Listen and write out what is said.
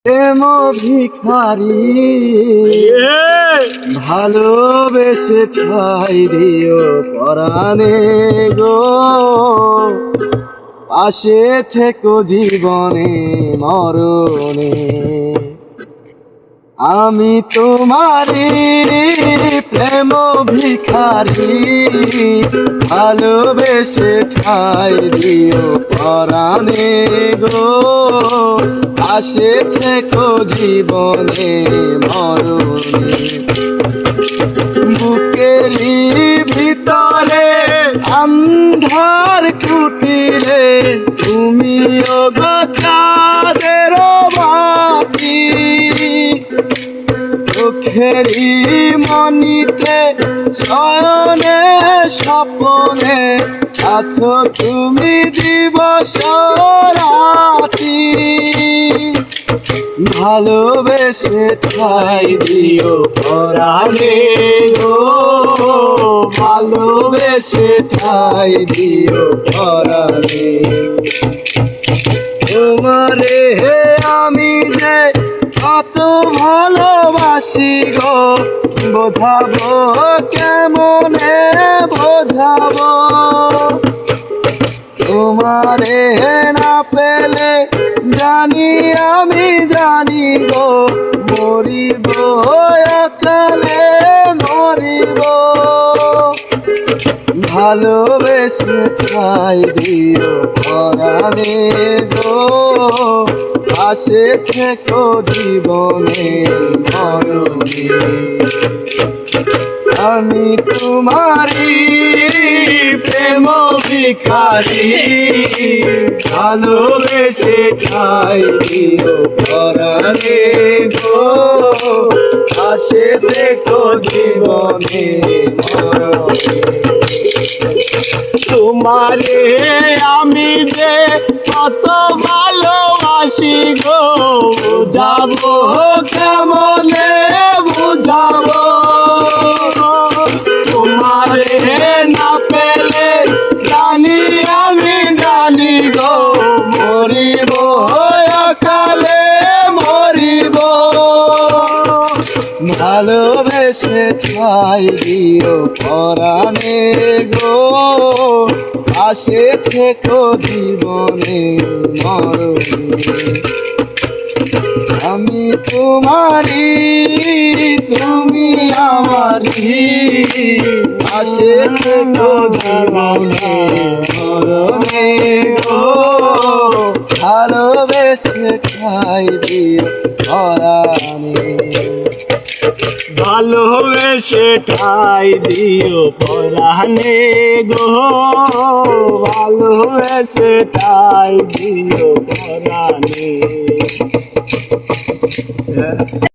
প্রেম ভিখারি ভালোবেসে ঠাই দিও পরাণে গো, পাশে থেকো জীবনে মরণে। আমি তোমারি প্রেম ভিখারি ভালোবেসে ঠাই দিও পরাণে গো, পাশে থেকো জীবনে মরণে। বুকেরই ভিতরে অন্ধার কুটিরে তুমিও গো চাঁদের বাতি, চোখেরই মনিতে শয়নে স্বপনে আছো তুমি দিবস রাতি। ভালোবেসে ঠাই দিও পরাণে গো, ভালোবেসে ঠাই দিও পরাণে। তোমারে আমি যে কত ভালোবাসি গো, বোঝাবো কেমনে বোঝাবো। তোমারে না পেলে জানি আমি জানি গো, মরিব একালে মরিব। ভালোবেসে ঠাই দিও পরাণে গো, পাশে থেকো জীবনে মরণে। আমি তোমারি প্রেম ভিখারি ভালোবেসে ঠাই দিও পরাণে গো, পাশে থেকো জীবনে মরণে। তোমারে আমি যে কত ভালোবাসি গো, বুঝাবো কেমনে বুঝাবো। তোমারে না পেলে জানি আমি জানি গো, মরিব একালে মরিব। ভালোবেসে ঠাই দিও পরাণে গো, পাশে থেকো জীবনে মরণে। আমি তোমারি তুমি আমারি, পাশে থেকো জীবনে মরণে গো, ভালোবেসে ঠাই দিও পরাণে। ভালোবেসে ঠাই দিও পরাণে গো, ভালোবেসে ঠাই দিও পরাণে।